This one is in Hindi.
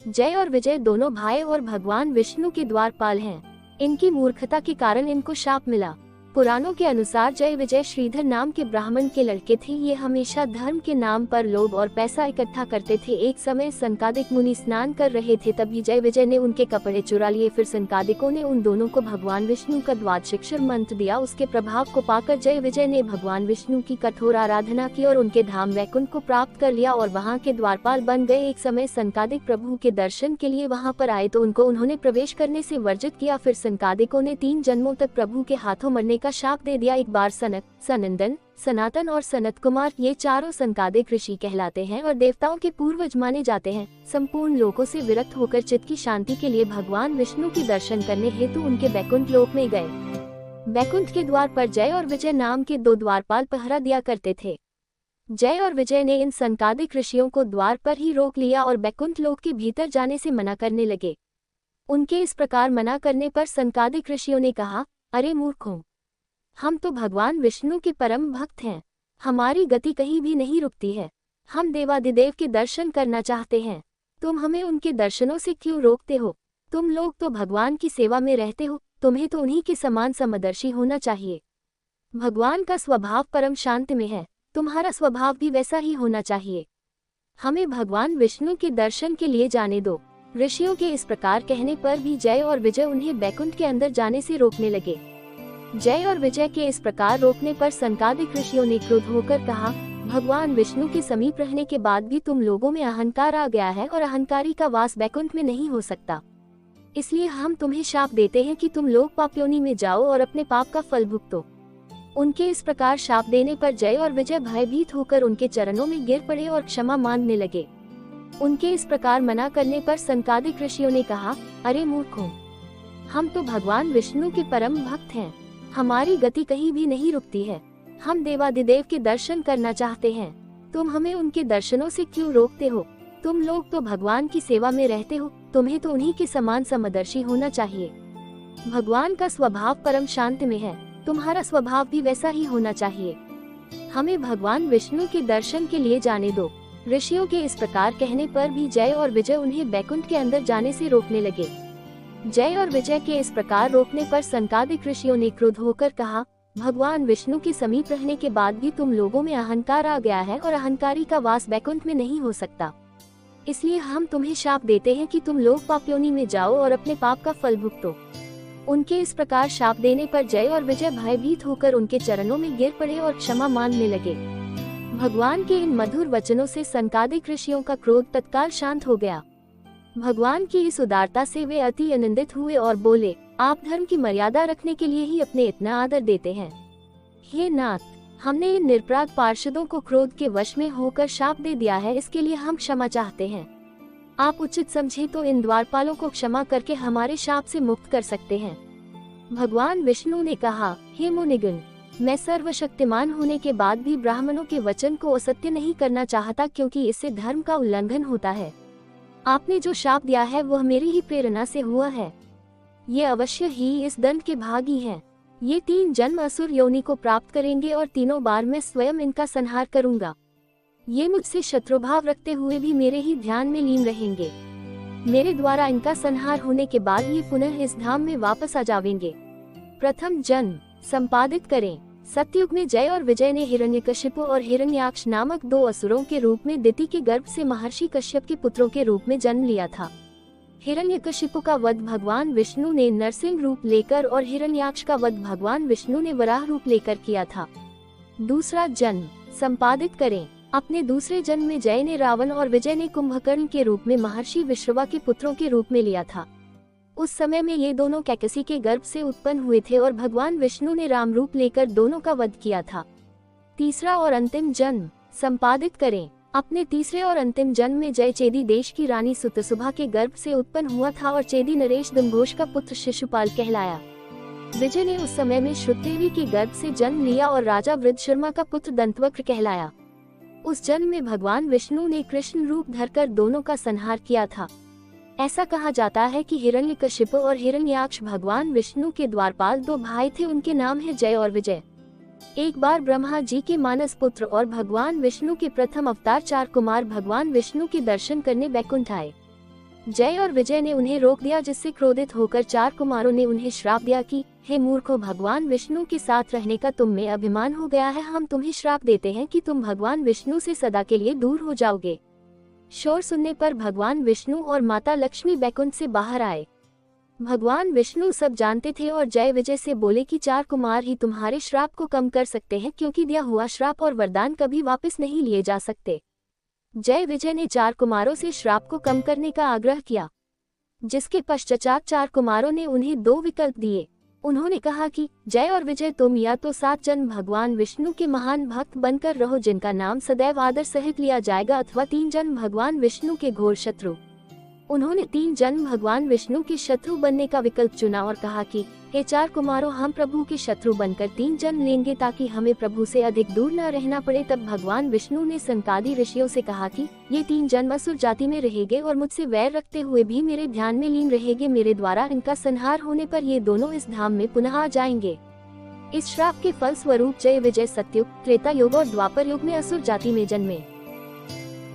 जय और विजय दोनों भाई और भगवान विष्णु के द्वारपाल हैं। इनकी मूर्खता के कारण इनको शाप मिला। पुराणों के अनुसार जय विजय श्रीधर नाम के ब्राह्मण के लड़के थे। ये हमेशा धर्म के नाम पर लोभ और पैसा इकट्ठा करते थे। एक समय संकादिक मुनि स्नान कर रहे थे, तभी जय विजय ने उनके कपड़े चुरा लिए। फिर संकादिकों ने उन दोनों को भगवान विष्णु का द्वादशीक्षर मंत्र दिया। उसके प्रभाव को पाकर जय विजय ने भगवान विष्णु की कठोर आराधना की और उनके धाम वैकुंठ को प्राप्त कर लिया और वहाँ के द्वारपाल बन गए। एक समय संकादिक प्रभु के दर्शन के लिए वहाँ पर आए तो उन्होंने प्रवेश करने से वर्जित किया। फिर संकादिकों ने 3 जन्मों तक प्रभु के हाथों मरने का शाप दे दिया। एक बार सनक, सनंदन, सनातन और सनत कुमार, ये चारों संकादिक ऋषि कहलाते हैं और देवताओं के पूर्वज माने जाते हैं। संपूर्ण लोकों से विरक्त होकर चित्त की शांति के लिए भगवान विष्णु के दर्शन करने हेतु उनके वैकुंठ लोक में गए। वैकुंठ के द्वार पर जय और विजय नाम के 2 द्वारपाल पहरा दिया करते थे। जय और विजय ने इन संकादिक ऋषियों को द्वार पर ही रोक लिया और वैकुंठ लोक के भीतर जाने से मना करने लगे। उनके इस प्रकार मना करने पर संकादिक ऋषियों ने कहा, अरे मूर्खों, हम तो भगवान विष्णु के परम भक्त हैं। हमारी गति कहीं भी नहीं रुकती है। हम देवादिदेव के दर्शन करना चाहते हैं। तुम हमें उनके दर्शनों से क्यों रोकते हो? तुम लोग तो भगवान की सेवा में रहते हो, तुम्हें तो उन्हीं के समान समदर्शी होना चाहिए। भगवान का स्वभाव परम शांत में है, तुम्हारा स्वभाव भी वैसा ही होना चाहिए। हमें भगवान विष्णु के दर्शन के लिए जाने दो। ऋषियों के इस प्रकार कहने पर भी जय और विजय उन्हें वैकुंठ के अंदर जाने से रोकने लगे। जय और विजय के इस प्रकार रोकने पर संकादिक ऋषियों ने क्रोध होकर कहा, भगवान विष्णु के समीप रहने के बाद भी तुम लोगों में अहंकार आ गया है और अहंकारी का वास वैकुंठ में नहीं हो सकता। इसलिए हम तुम्हें शाप देते हैं कि तुम लोग पापयोनि में जाओ और अपने पाप का फल भुगतो। उनके इस प्रकार शाप देने पर जय और विजय भयभीत होकर उनके चरणों में गिर पड़े और क्षमा मांगने लगे। उनके इस प्रकार मना करने पर संकादिक ऋषियों ने कहा, अरे मूर्खों, हम तो भगवान विष्णु के परम भक्त हैं। हमारी गति कहीं भी नहीं रुकती है। हम देवादिदेव के दर्शन करना चाहते हैं। तुम हमें उनके दर्शनों से क्यों रोकते हो? तुम लोग तो भगवान की सेवा में रहते हो, तुम्हें तो उन्हीं के समान समदर्शी होना चाहिए। भगवान का स्वभाव परम शांत में है, तुम्हारा स्वभाव भी वैसा ही होना चाहिए। हमें भगवान विष्णु के दर्शन के लिए जाने दो। ऋषियों के इस प्रकार कहने पर भी जय और विजय उन्हें वैकुंठ के अंदर जाने से रोकने लगे। जय और विजय के इस प्रकार रोकने पर संकादिक ऋषियों ने क्रोध होकर कहा, भगवान विष्णु के समीप रहने के बाद भी तुम लोगों में अहंकार आ गया है और अहंकारी का वास वैकुंठ में नहीं हो सकता। इसलिए हम तुम्हें शाप देते हैं कि तुम लोग पापयोनि में जाओ और अपने पाप का फल भुगतो। उनके इस प्रकार शाप देने पर जय और विजय भयभीत होकर उनके चरणों में गिर पड़े और क्षमा मांगने लगे। भगवान के इन मधुर वचनों से संकादिक ऋषियों का क्रोध तत्काल शांत हो गया। भगवान की इस उदारता से वे अति आनंदित हुए और बोले, आप धर्म की मर्यादा रखने के लिए ही अपने इतना आदर देते हैं। हे नाथ, हमने इन निरपराध पार्षदों को क्रोध के वश में होकर शाप दे दिया है, इसके लिए हम क्षमा चाहते हैं। आप उचित समझे तो इन द्वारपालों को क्षमा करके हमारे शाप से मुक्त कर सकते हैं। भगवान विष्णु ने कहा, हे मुनिगण, मैं सर्वशक्तिमान होने के बाद भी ब्राह्मणों के वचन को असत्य नहीं करना चाहता, क्योंकि इससे धर्म का उल्लंघन होता है। आपने जो शाप दिया है वह मेरी ही प्रेरणा से हुआ है। ये अवश्य ही इस दंड के भागी हैं। ये 3 जन्म असुर योनि को प्राप्त करेंगे और तीनों बार मैं स्वयं इनका संहार करूंगा। ये मुझसे शत्रुभाव रखते हुए भी मेरे ही ध्यान में लीन रहेंगे। मेरे द्वारा इनका संहार होने के बाद ये पुनः इस धाम में वापस आ जाएंगे। प्रथम जन्म संपादित करें। सतयुग में जय और विजय ने हिरण्यकशिपु और हिरण्याक्ष नामक 2 असुरों के रूप में दिति के गर्भ से महर्षि कश्यप के पुत्रों के रूप में जन्म लिया था। हिरण्यकशिपु का वध भगवान विष्णु ने नरसिंह रूप लेकर और हिरण्याक्ष का वध भगवान विष्णु ने वराह रूप लेकर किया था। दूसरा जन्म संपादित करें। अपने दूसरे जन्म में जय ने रावण और विजय ने कुंभकर्ण के रूप में महर्षि विश्रवा के पुत्रों के रूप में लिया था। उस समय में ये दोनों कैकसी के गर्भ से उत्पन्न हुए थे और भगवान विष्णु ने राम रूप लेकर दोनों का वध किया था। तीसरा और अंतिम जन्म संपादित करें। अपने तीसरे और अंतिम जन्म में जय चेदी देश की रानी सुतसुभा के गर्भ से उत्पन्न हुआ था और चेदी नरेश दंभोज का पुत्र शिशुपाल कहलाया। विजय ने उस समय में श्रुतदेवी के गर्भ से जन्म लिया और राजा वृद्धशर्मा का पुत्र दंतवक्र कहलाया। उस जन्म में भगवान विष्णु ने कृष्ण रूप धरकर दोनों का संहार किया था। ऐसा कहा जाता है कि हिरण्यकशिपु और हिरण्याक्ष भगवान विष्णु के द्वारपाल 2 भाई थे। उनके नाम है जय और विजय। एक बार ब्रह्मा जी के मानस पुत्र और भगवान विष्णु के प्रथम अवतार 4 कुमार भगवान विष्णु के दर्शन करने वैकुंठ आए। जय और विजय ने उन्हें रोक दिया, जिससे क्रोधित होकर 4 कुमारों ने उन्हें श्राप दिया कि हे मूर्खों, भगवान विष्णु के साथ रहने का तुम में अभिमान हो गया है। हम तुम्हें श्राप देते हैं कि तुम भगवान विष्णु से सदा के लिए दूर हो जाओगे। शोर सुनने पर भगवान विष्णु और माता लक्ष्मी बैकुंठ से बाहर आए। भगवान विष्णु सब जानते थे और जय विजय से बोले कि 4 कुमार ही तुम्हारे श्राप को कम कर सकते हैं, क्योंकि दिया हुआ श्राप और वरदान कभी वापस नहीं लिए जा सकते। जय विजय ने 4 कुमारों से श्राप को कम करने का आग्रह किया, जिसके पश्चात 4 कुमारों ने उन्हें 2 विकल्प दिए। उन्होंने कहा कि जय और विजय, तुम या तो 7 जन्म भगवान विष्णु के महान भक्त बनकर रहो जिनका नाम सदैव आदर सहित लिया जाएगा, अथवा 3 जन्म भगवान विष्णु के घोर शत्रु। उन्होंने 3 जन्म भगवान विष्णु के शत्रु बनने का विकल्प चुना और कहा कि हे 4 कुमारों, हम प्रभु के शत्रु बनकर 3 जन्म लेंगे ताकि हमें प्रभु से अधिक दूर न रहना पड़े। तब भगवान विष्णु ने सनकादि ऋषियों से कहा कि ये 3 जन्म असुर जाति में रहेंगे और मुझसे वैर रखते हुए भी मेरे ध्यान में लीन रहेंगे। मेरे द्वारा इनका संहार होने पर ये दोनों इस धाम में पुनः आ जाएंगे। इस श्राप के फल स्वरूप जय विजय सत्युग, त्रेता युग और द्वापर युग में असुर जाति में जन्मे।